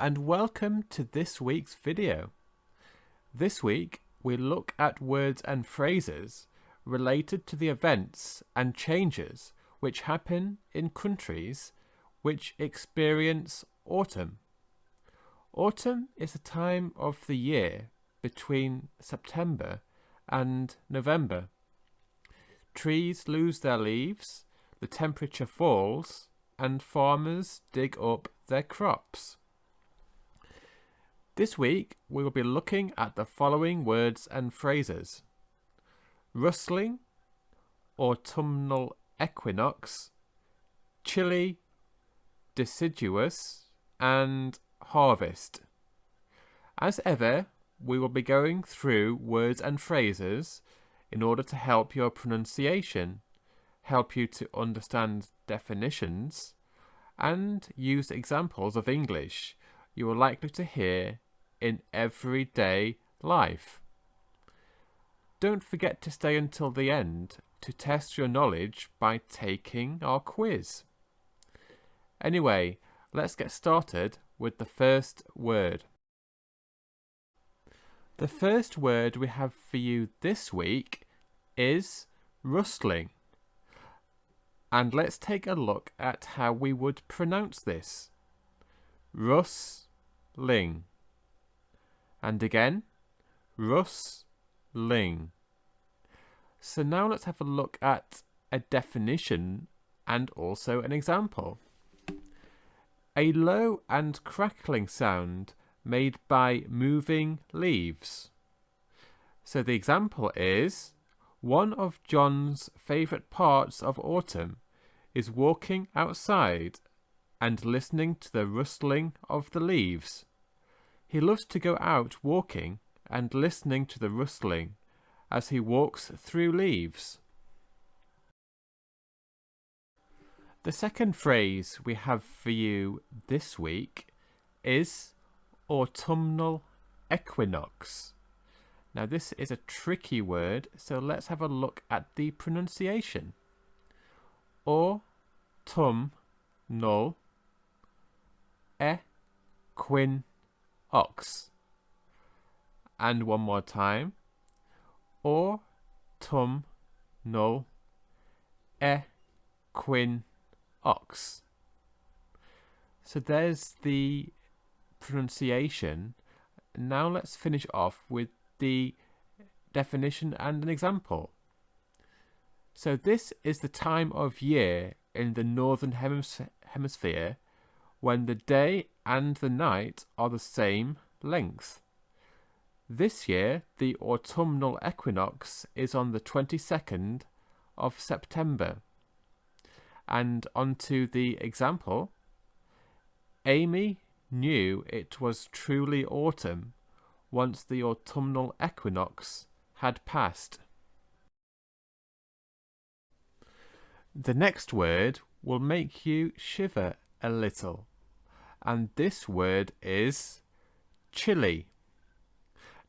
and welcome to this week's video. This week we look at words and phrases related to the events and changes which happen in countries which experience autumn. Autumn is a time of the year between September and November. Trees lose their leaves, the temperature falls, and farmers dig up their crops. This week we will be looking at the following words and phrases: rustling, autumnal equinox, chilli, deciduous, and harvest. As ever, we will be going through words and phrases in order to help your pronunciation, help you to understand definitions, and use examples of English you are likely to hear in everyday life. Don't forget to stay until the end to test your knowledge by taking our quiz. Anyway, let's get started with the first word. The first word we have for you this week is rustling. And let's take a look at how we would pronounce this. Rustling. And again, rustling. So now let's have a look at a definition and also an example. A low and crackling sound made by moving leaves. So the example is: one of John's favourite parts of autumn is walking outside and listening to the rustling of the leaves. He loves to go out walking and listening to the rustling as he walks through leaves. The second phrase we have for you this week is autumnal equinox. Now this is a tricky word, so let's have a look at the pronunciation. Autumnal equinox. And one more time. Autumnal equinox. So there's the pronunciation. Now let's finish off with the definition and an example. So this is the time of year in the northern hemisphere when the day and the night are the same length. This year the autumnal equinox is on the 22nd of September. And onto the example. Amy knew it was truly autumn once the autumnal equinox had passed. The next word will make you shiver a little, and this word is chilli.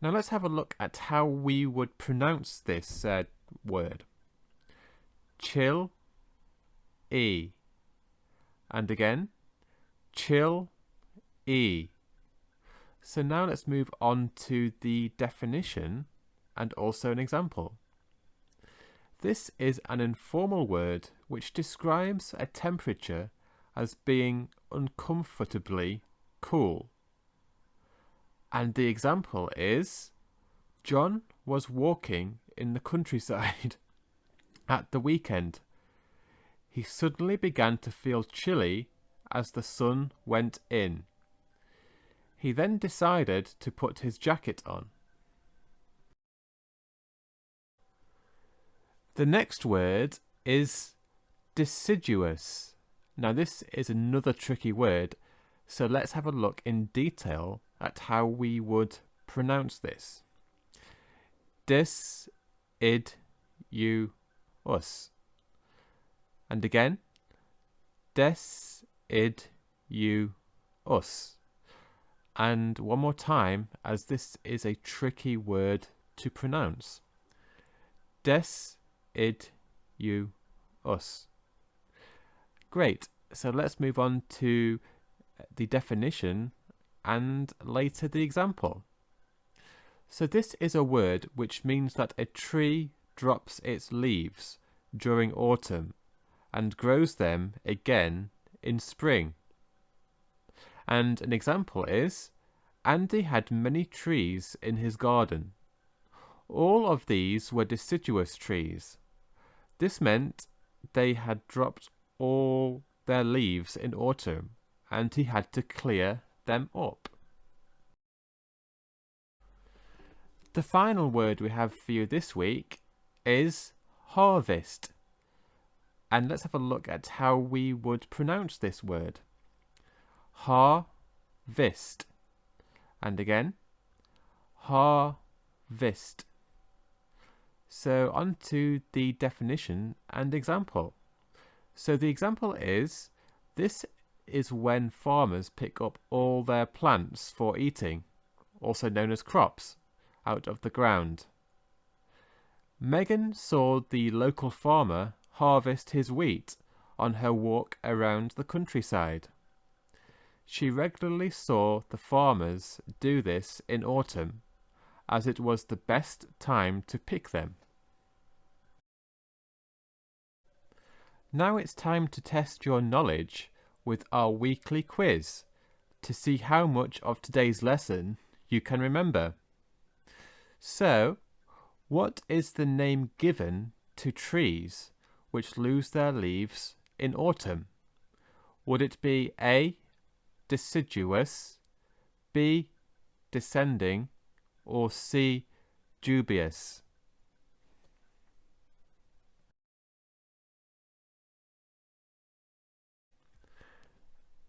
Now let's have a look at how we would pronounce this word. Chill-e. And again, chill-e. So now let's move on to the definition and also an example. This is an informal word which describes a temperature as being uncomfortably cool. And the example is: John was walking in the countryside at the weekend. He suddenly began to feel chilly as the sun went in. He then decided to put his jacket on. The next word is deciduous. Now this is another tricky word, so let's have a look in detail at how we would pronounce this. Deciduous. And again, deciduous. And one more time, as this is a tricky word to pronounce. Deciduous. Great. So let's move on to the definition and later the example. So this is a word which means that a tree drops its leaves during autumn and grows them again in spring. And an example is, Andy had many trees in his garden. All of these were deciduous trees. This meant they had dropped all their leaves in autumn and he had to clear them up. The final word we have for you this week is harvest. And let's have a look at how we would pronounce this word. Harvest. And again, harvest. So on to the definition and example. So the example is, this is when farmers pick up all their plants for eating, also known as crops, out of the ground. Megan saw the local farmer harvest his wheat on her walk around the countryside. She regularly saw the farmers do this in autumn, as it was the best time to pick them. Now it's time to test your knowledge with our weekly quiz to see how much of today's lesson you can remember. So, what is the name given to trees which lose their leaves in autumn? Would it be A, deciduous, B, descending, or C, dubious?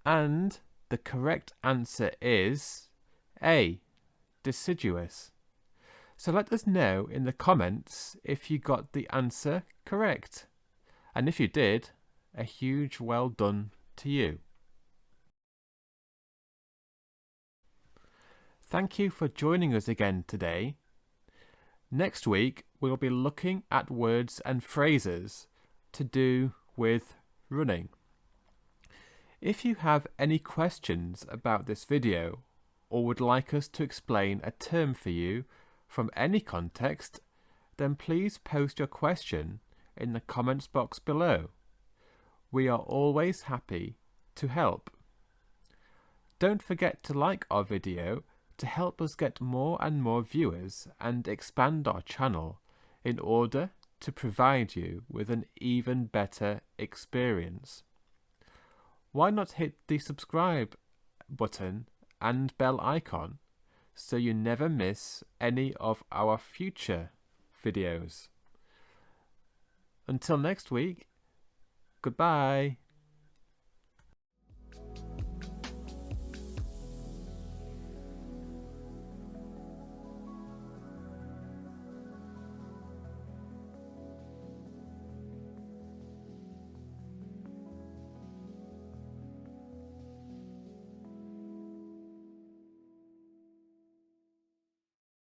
And the correct answer is A, deciduous. So let us know in the comments if you got the answer correct. And if you did, a huge well done to you. Thank you for joining us again today. Next week, we'll be looking at words and phrases to do with running. If you have any questions about this video or would like us to explain a term for you from any context, then please post your question in the comments box below. We are always happy to help. Don't forget to like our video to help us get more and more viewers and expand our channel in order to provide you with an even better experience. Why not hit the subscribe button and bell icon so you never miss any of our future videos. Until next week, goodbye.